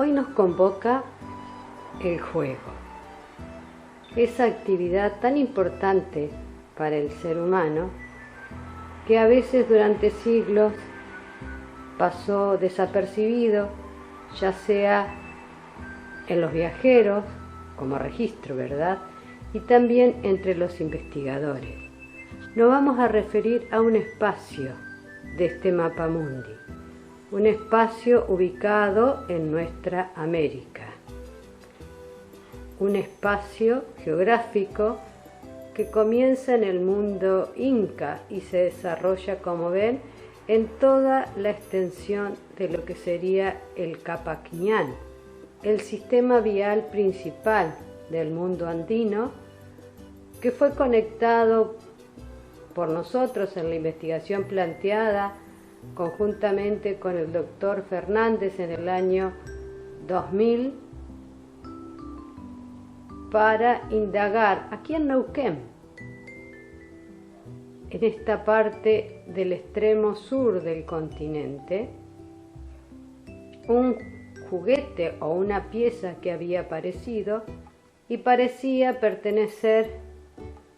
Hoy nos convoca el juego, esa actividad tan importante para el ser humano que a veces durante siglos pasó desapercibido, ya sea en los viajeros, como registro, ¿verdad? Y también entre los investigadores. Nos vamos a referir a un espacio de este mapamundi, un espacio ubicado en nuestra América, un espacio geográfico que comienza en el mundo inca y se desarrolla, como ven, en toda la extensión de lo que sería el Capaquiñán, el sistema vial principal del mundo andino, que fue conectado por nosotros en la investigación planteada conjuntamente con el doctor Fernández en el año 2000 para indagar aquí en Neuquén, en esta parte del extremo sur del continente, un juguete o una pieza que había aparecido y parecía pertenecer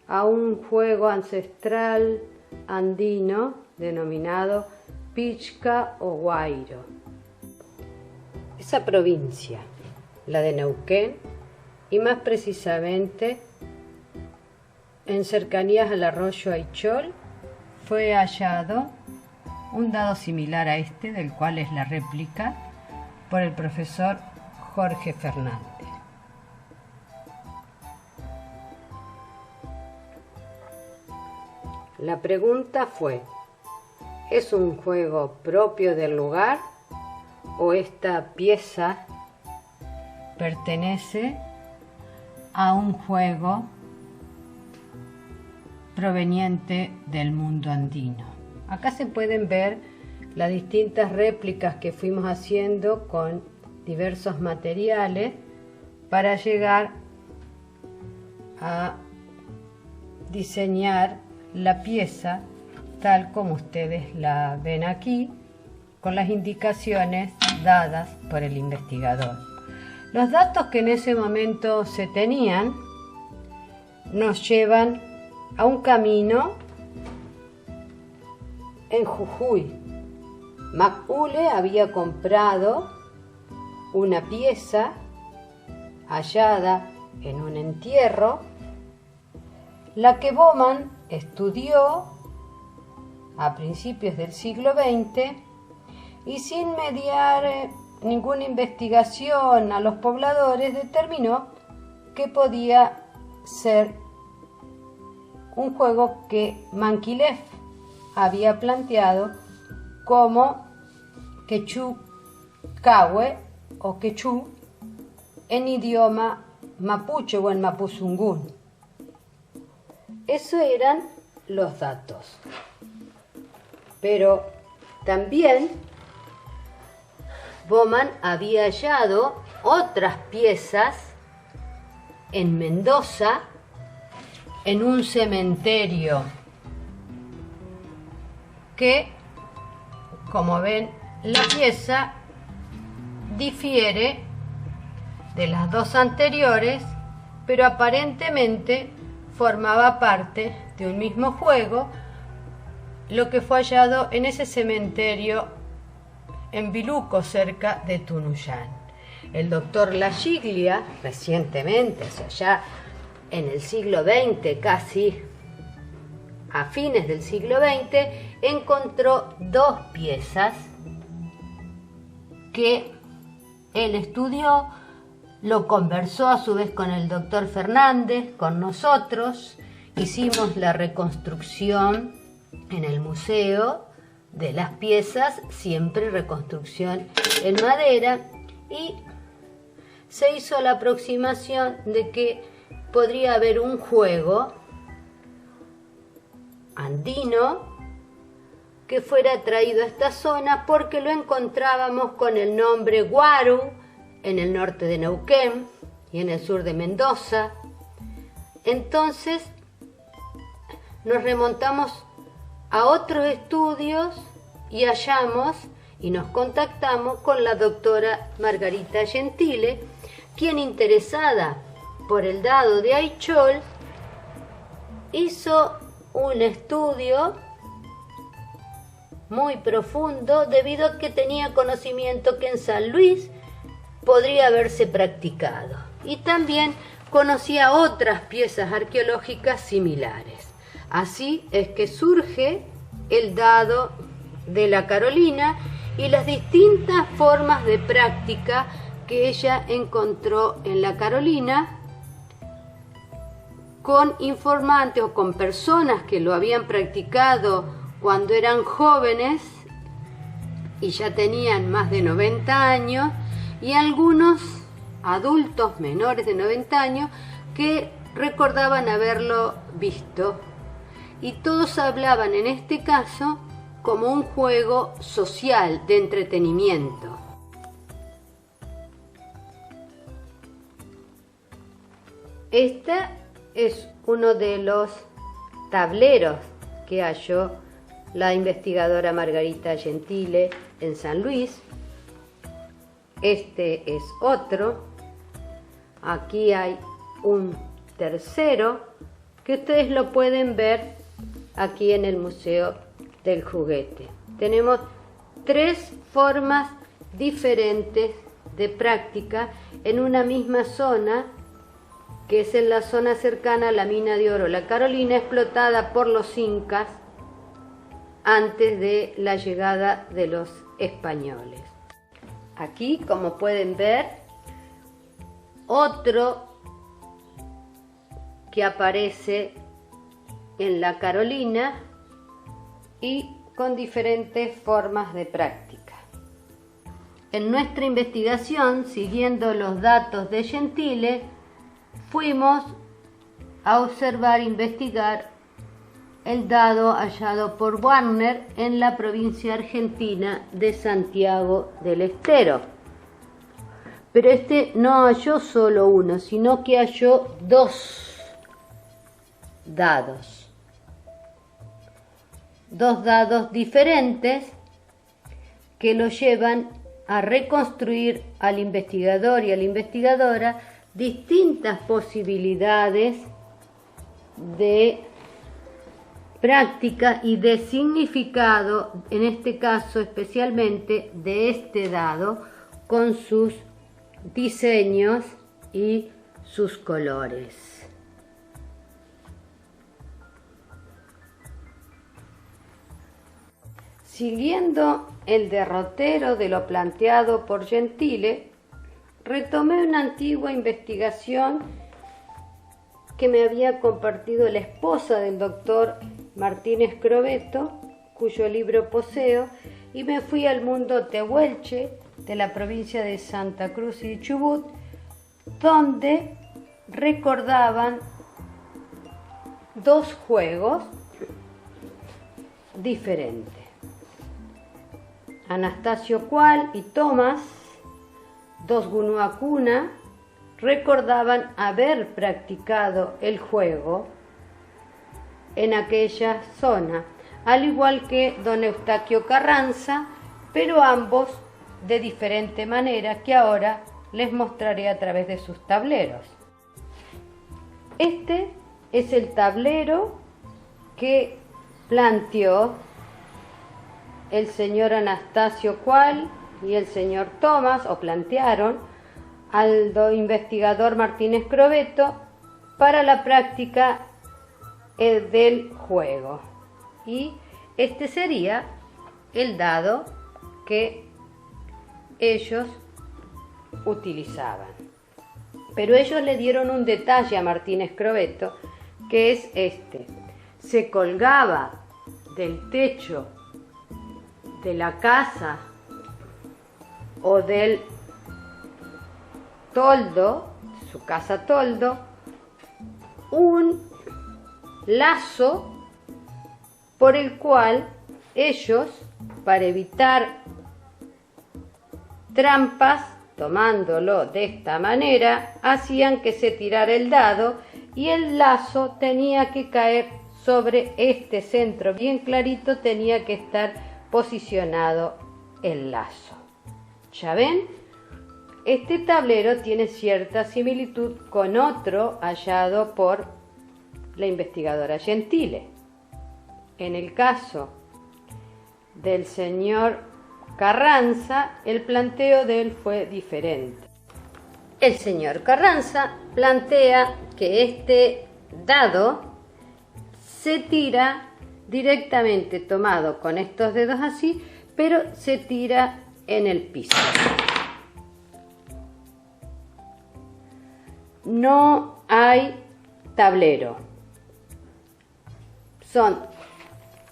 a un juego ancestral andino denominado Pichca o Guairo. Esa provincia, la de Neuquén, y más precisamente en cercanías al arroyo Aichol, fue hallado un dado similar a este, del cual es la réplica, por el profesor Jorge Fernández. La pregunta fue: ¿es un juego propio del lugar o esta pieza pertenece a un juego proveniente del mundo andino? Acá se pueden ver las distintas réplicas que fuimos haciendo con diversos materiales para llegar a diseñar la pieza tal como ustedes la ven aquí, con las indicaciones dadas por el investigador. Los datos que en ese momento se tenían nos llevan a un camino en Jujuy. Macule había comprado una pieza hallada en un entierro, la que Baumann estudió a principios del siglo XX y sin mediar ninguna investigación a los pobladores determinó que podía ser un juego que Manquilev había planteado como quechú cague o quechú en idioma mapuche o en mapuzungún. Esos eran los datos. Pero también Baumann había hallado otras piezas en Mendoza, en un cementerio que, como ven, la pieza difiere de las dos anteriores, pero aparentemente formaba parte de un mismo juego, lo que fue hallado en ese cementerio en Biluco, cerca de Tunuyán. El doctor Lagiglia, recientemente, o sea, ya en el siglo XX, casi a fines del siglo XX, encontró dos piezas que él estudió, lo conversó a su vez con el doctor Fernández, con nosotros, hicimos la reconstrucción en el museo de las piezas, siempre reconstrucción en madera, y se hizo la aproximación de que podría haber un juego andino que fuera traído a esta zona porque lo encontrábamos con el nombre Guaru en el norte de Neuquén y en el sur de Mendoza. Entonces nos remontamos a otros estudios y hallamos y nos contactamos con la doctora Margarita Gentile, quien, interesada por el dado de Aichol, hizo un estudio muy profundo debido a que tenía conocimiento que en San Luis podría haberse practicado, y también conocía otras piezas arqueológicas similares. Así es que surge el dado de la Carolina y las distintas formas de práctica que ella encontró en la Carolina, con informantes o con personas que lo habían practicado cuando eran jóvenes y ya tenían más de 90 años, y algunos adultos menores de 90 años que recordaban haberlo visto. Y todos hablaban en este caso como un juego social de entretenimiento. Este es uno de los tableros que halló la investigadora Margarita Gentile en San Luis. Este es otro. Aquí hay un tercero que ustedes lo pueden ver aquí en el Museo del Juguete. Tenemos 3 formas diferentes de práctica en una misma zona, que es en la zona cercana a la mina de oro La Carolina, explotada por los incas antes de la llegada de los españoles. Aquí, como pueden ver, otro que aparece en La Carolina y con diferentes formas de práctica. En nuestra investigación, siguiendo los datos de Gentile, fuimos a observar e investigar el dado hallado por Warner en la provincia argentina de Santiago del Estero. Pero este no halló solo uno, sino que halló 2 dados. 2 dados diferentes que lo llevan a reconstruir al investigador y a la investigadora distintas posibilidades de práctica y de significado, en este caso especialmente de este dado, con sus diseños y sus colores. Siguiendo el derrotero de lo planteado por Gentile, retomé una antigua investigación que me había compartido la esposa del doctor Martínez Crobeto, cuyo libro poseo, y me fui al mundo tehuelche de la provincia de Santa Cruz y Chubut, donde recordaban 2 juegos diferentes. Anastasio Cual y Tomás, 2 gunuacuna, recordaban haber practicado el juego en aquella zona, al igual que don Eustaquio Carranza, pero ambos de diferente manera, que ahora les mostraré a través de sus tableros. Este es el tablero que planteó el señor Anastasio Cual y el señor Tomás, o plantearon al investigador Martínez Crobeto para la práctica del juego. Y este sería el dado que ellos utilizaban. Pero ellos le dieron un detalle a Martínez Crobeto, que es este: se colgaba del techo de la casa o del toldo, su casa toldo, un lazo por el cual ellos, para evitar trampas, tomándolo de esta manera, hacían que se tirara el dado y el lazo tenía que caer sobre este centro bien clarito, tenía que estar posicionado el lazo. ¿Ya ven? Este tablero tiene cierta similitud con otro hallado por la investigadora Gentile. En el caso del señor Carranza, el planteo de él fue diferente. El señor Carranza plantea que este dado se tira directamente tomado con estos dedos así, pero se tira en el piso. No hay tablero. Son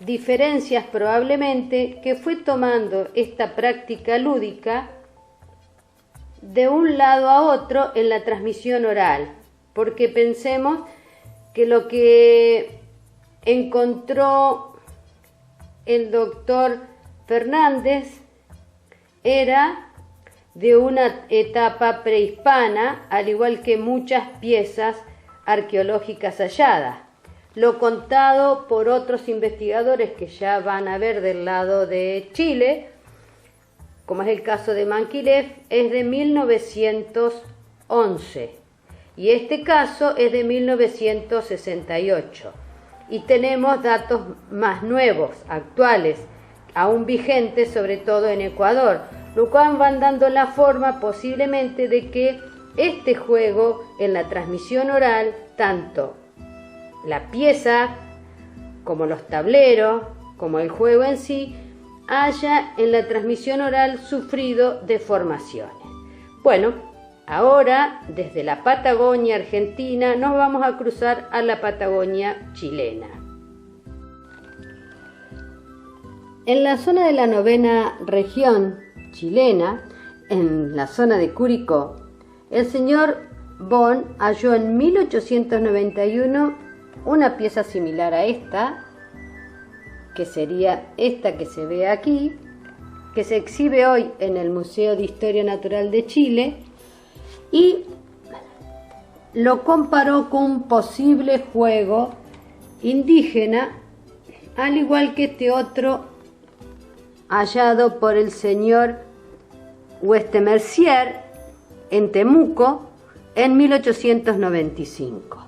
diferencias probablemente que fue tomando esta práctica lúdica de un lado a otro en la transmisión oral, porque pensemos que lo que encontró el doctor Fernández era de una etapa prehispana, al igual que muchas piezas arqueológicas halladas. Lo contado por otros investigadores que ya van a ver del lado de Chile, como es el caso de Manquilef, es de 1911 y este caso es de 1968. Y tenemos datos más nuevos, actuales, aún vigentes, sobre todo en Ecuador, lo cual van dando la forma posiblemente de que este juego en la transmisión oral, tanto la pieza como los tableros, como el juego en sí, haya en la transmisión oral sufrido deformaciones. Bueno, ahora desde la Patagonia argentina nos vamos a cruzar a la Patagonia chilena. En la zona de la 9ª región chilena, en la zona de Curicó, el señor Bon halló en 1891 una pieza similar a esta, que sería esta que se ve aquí, que se exhibe hoy en el Museo de Historia Natural de Chile, y lo comparó con un posible juego indígena, al igual que este otro hallado por el señor Hueste-Mercier en Temuco en 1895.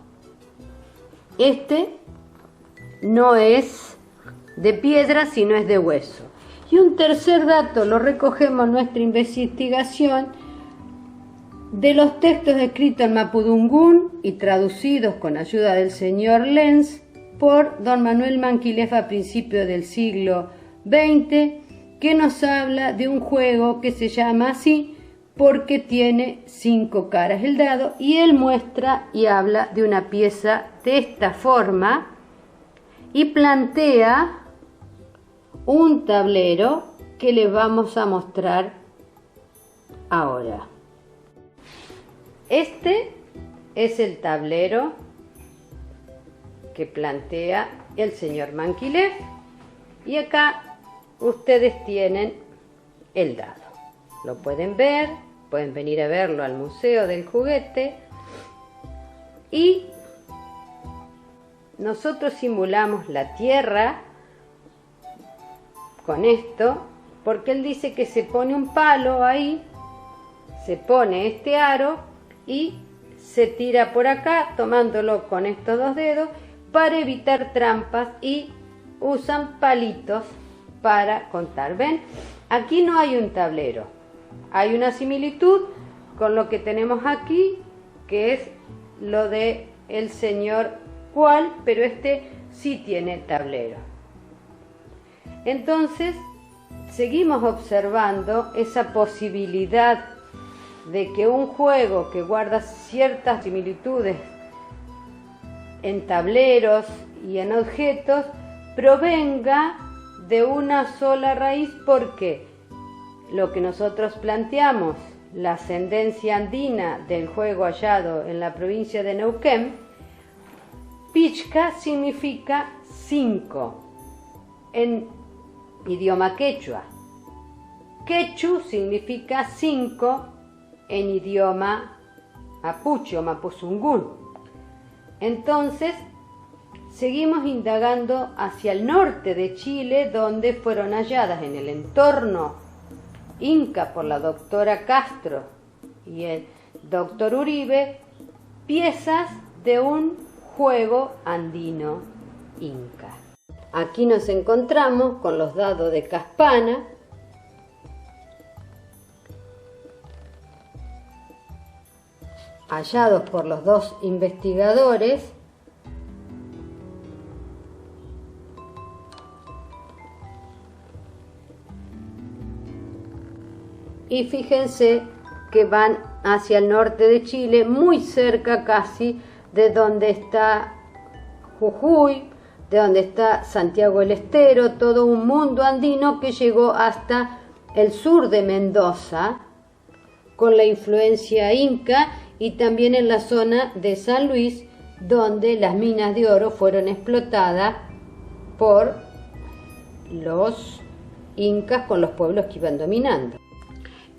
Este no es de piedra, sino es de hueso. Y un tercer dato lo recogemos en nuestra investigación de los textos escritos en mapudungún y traducidos con ayuda del señor Lenz por don Manuel Manquilef a principios del siglo XX, que nos habla de un juego que se llama así porque tiene 5 caras el dado, y él muestra y habla de una pieza de esta forma y plantea un tablero que les vamos a mostrar ahora. Este es el tablero que plantea el señor Manquilef, y acá ustedes tienen el dado. Lo pueden ver, pueden venir a verlo al Museo del Juguete, y nosotros simulamos la tierra con esto, porque él dice que se pone un palo ahí, se pone este aro y se tira por acá tomándolo con estos 2 dedos para evitar trampas, y usan palitos para contar. ¿Ven? Aquí no hay un tablero, hay una similitud con lo que tenemos aquí, que es lo de el señor Cual, pero este sí tiene tablero. Entonces seguimos observando esa posibilidad de que un juego que guarda ciertas similitudes en tableros y en objetos provenga de una sola raíz, porque lo que nosotros planteamos, la ascendencia andina del juego hallado en la provincia de Neuquén, Pichca significa 5 en idioma quechua, Quechu significa 5 en idioma mapuche o mapuzungún. Entonces seguimos indagando hacia el norte de Chile, donde fueron halladas en el entorno Inca por la doctora Castro y el doctor Uribe, piezas de un juego andino inca. Aquí nos encontramos con los dados de Caspana, hallados por los dos investigadores, y fíjense que van hacia el norte de Chile, muy cerca casi de donde está Jujuy, de donde está Santiago del Estero, todo un mundo andino que llegó hasta el sur de Mendoza, con la influencia inca, y también en la zona de San Luis, donde las minas de oro fueron explotadas por los incas con los pueblos que iban dominando.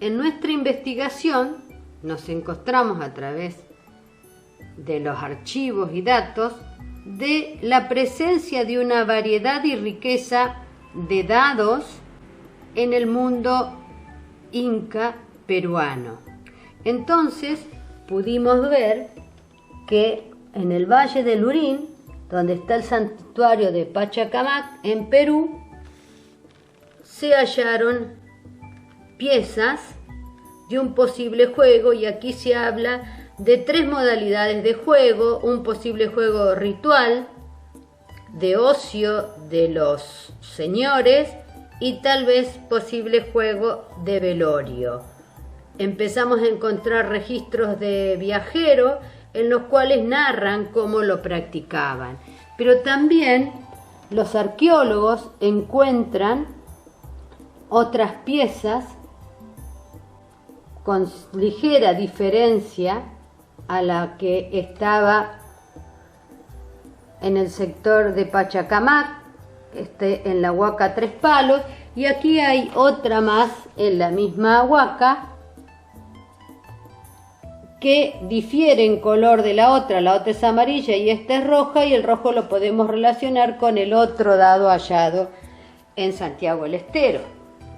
En nuestra investigación nos encontramos a través de los archivos y datos de la presencia de una variedad y riqueza de dados en el mundo inca peruano. Entonces pudimos ver que en el Valle del Lurín, donde está el santuario de Pachacamac en Perú, se hallaron piezas de un posible juego, y aquí se habla de 3 modalidades de juego: un posible juego ritual, de ocio de los señores, y tal vez posible juego de velorio. Empezamos a encontrar registros de viajeros en los cuales narran cómo lo practicaban, pero también los arqueólogos encuentran otras piezas con ligera diferencia a la que estaba en el sector de Pachacamac, en la Huaca Tres Palos, y aquí hay otra más en la misma Huaca que difiere en color de la otra es amarilla y esta es roja, y el rojo lo podemos relacionar con el otro dado hallado en Santiago del Estero.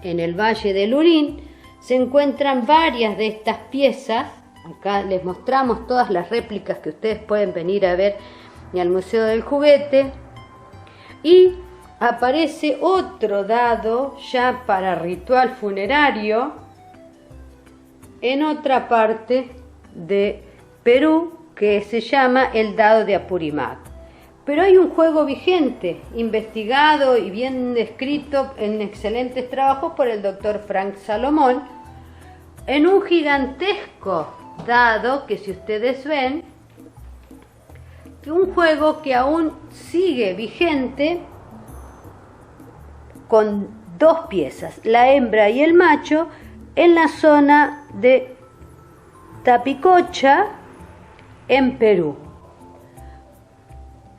En el Valle del Lurín se encuentran varias de estas piezas. Acá les mostramos todas las réplicas que ustedes pueden venir a ver al Museo del Juguete. Y aparece otro dado ya para ritual funerario en otra parte de Perú que se llama el dado de Apurímac. Pero hay un juego vigente, investigado y bien descrito en excelentes trabajos por el doctor Frank Salomón, en un gigantesco dado que, si ustedes ven, un juego que aún sigue vigente con 2 piezas, la hembra y el macho, en la zona de Tapicocha, en Perú.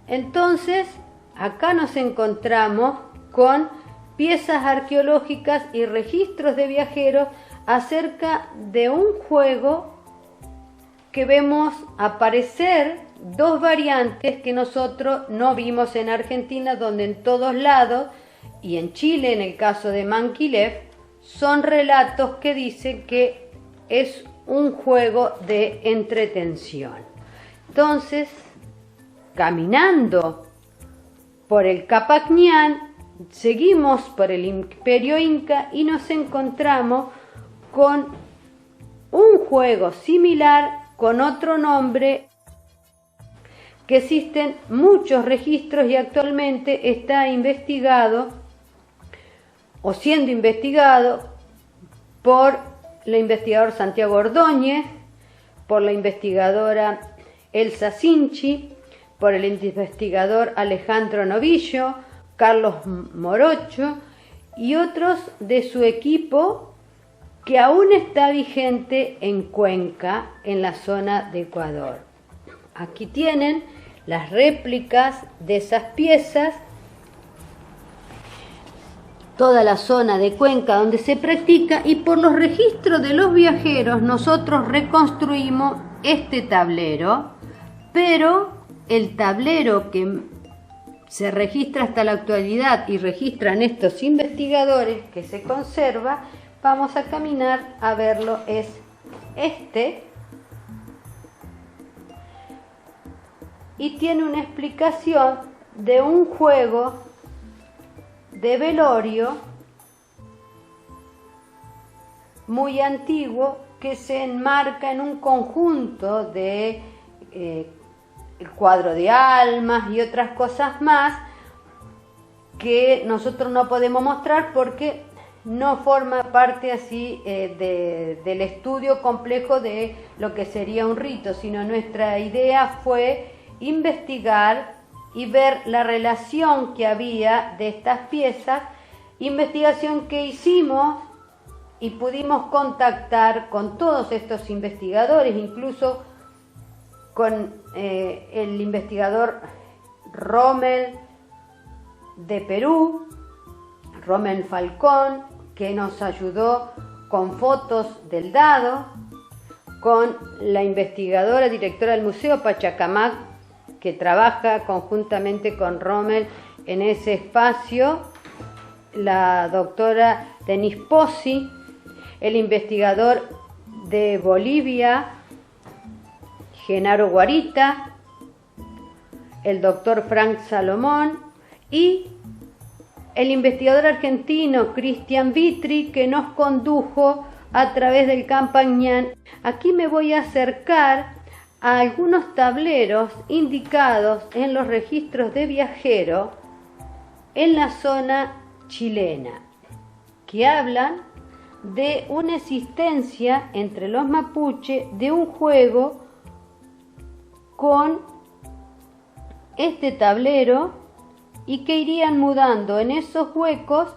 Entonces, acá nos encontramos con piezas arqueológicas y registros de viajeros acerca de un juego que vemos aparecer 2 variantes que nosotros no vimos en Argentina, donde en todos lados, y en Chile en el caso de Manquilev, son relatos que dicen que es un juego de entretención. Entonces, caminando por el Capacñán, seguimos por el Imperio Inca y nos encontramos con un juego similar con otro nombre, que existen muchos registros y actualmente está investigado o siendo investigado por el investigador Santiago Ordóñez, por la investigadora Elsa Sinchi, por el investigador Alejandro Novillo, Carlos Morocho y otros de su equipo, que aún está vigente en Cuenca, en la zona de Ecuador. Aquí tienen las réplicas de esas piezas, toda la zona de Cuenca donde se practica, y por los registros de los viajeros nosotros reconstruimos este tablero, pero el tablero que se registra hasta la actualidad y registran estos investigadores que se conserva, vamos a caminar a verlo, es este. Y tiene una explicación de un juego de velorio muy antiguo que se enmarca en un conjunto de el cuadro de almas y otras cosas más que nosotros no podemos mostrar porque no forma parte así del estudio complejo de lo que sería un rito, sino nuestra idea fue investigar y ver la relación que había de estas piezas, investigación que hicimos y pudimos contactar con todos estos investigadores, incluso con el investigador Rommel de Perú, Rommel Falcón, que nos ayudó con fotos del dado, con la investigadora directora del Museo Pachacamac, que trabaja conjuntamente con Rommel en ese espacio, la doctora Denise Pozzi, el investigador de Bolivia, Genaro Guarita, el doctor Frank Salomón y el investigador argentino Cristian Vitri, que nos condujo a través del Campagnán. Aquí me voy a acercar a algunos tableros indicados en los registros de viajero en la zona chilena, que hablan de una existencia entre los mapuche de un juego con este tablero y que irían mudando en esos huecos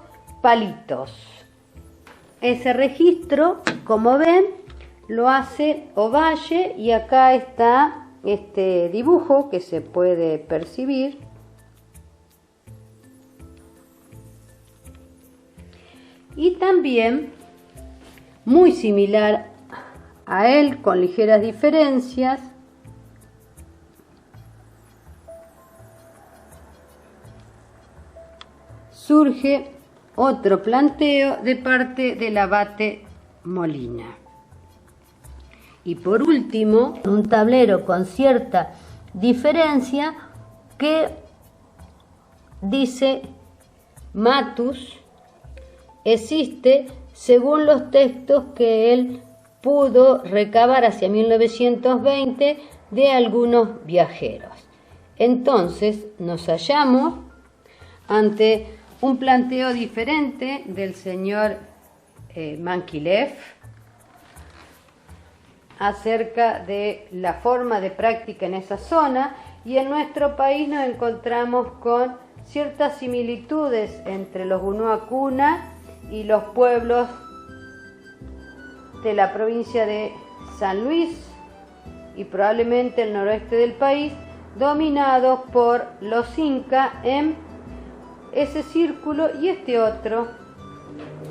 palitos. Ese registro, como ven, lo hace Ovalle y acá está este dibujo que se puede percibir. Y también, muy similar a él, con ligeras diferencias, surge otro planteo de parte del abate Molina. Y por último, un tablero con cierta diferencia que dice Matus existe según los textos que él pudo recabar hacia 1920 de algunos viajeros. Entonces nos hallamos ante un planteo diferente del señor Mankilev acerca de la forma de práctica en esa zona, y en nuestro país nos encontramos con ciertas similitudes entre los Unuacuna y los pueblos de la provincia de San Luis y probablemente el noroeste del país, dominados por los incas en ese círculo y este otro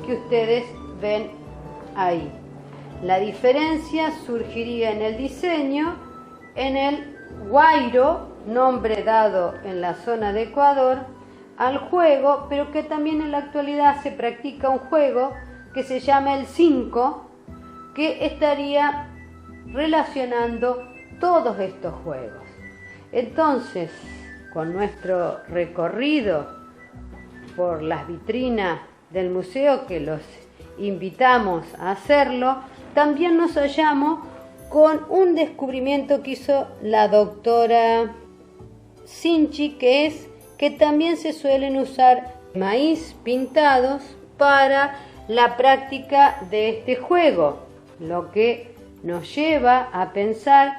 que ustedes ven ahí. La diferencia surgiría en el diseño, en el guairo, nombre dado en la zona de Ecuador al juego, pero que también en la actualidad se practica un juego que se llama el 5, que estaría relacionando todos estos juegos. Entonces, con nuestro recorrido por las vitrinas del museo, que los invitamos a hacerlo, también nos hallamos con un descubrimiento que hizo la doctora Sinchi, que es que también se suelen usar maíz pintados para la práctica de este juego, lo que nos lleva a pensar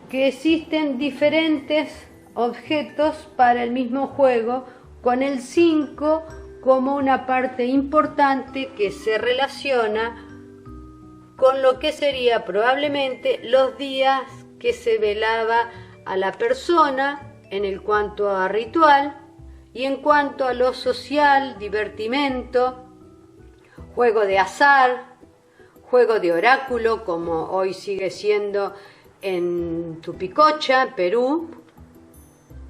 que existen diferentes objetos para el mismo juego, con el 5 como una parte importante que se relaciona con lo que sería probablemente los días que se velaba a la persona en el cuanto a ritual y en cuanto a lo social, divertimento, juego de azar, juego de oráculo, como hoy sigue siendo en Tupicocha, Perú.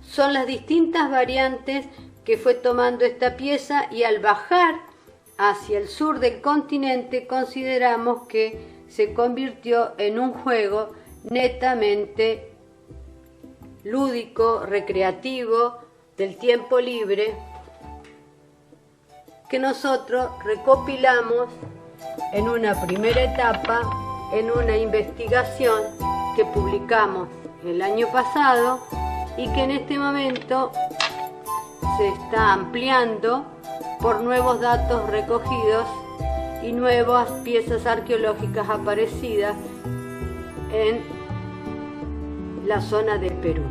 Son las distintas variantes que fue tomando esta pieza, y al bajar hacia el sur del continente, consideramos que se convirtió en un juego netamente lúdico, recreativo, del tiempo libre, que nosotros recopilamos en una primera etapa, en una investigación que publicamos el año pasado y que en este momento se está ampliando por nuevos datos recogidos y nuevas piezas arqueológicas aparecidas en la zona del Perú.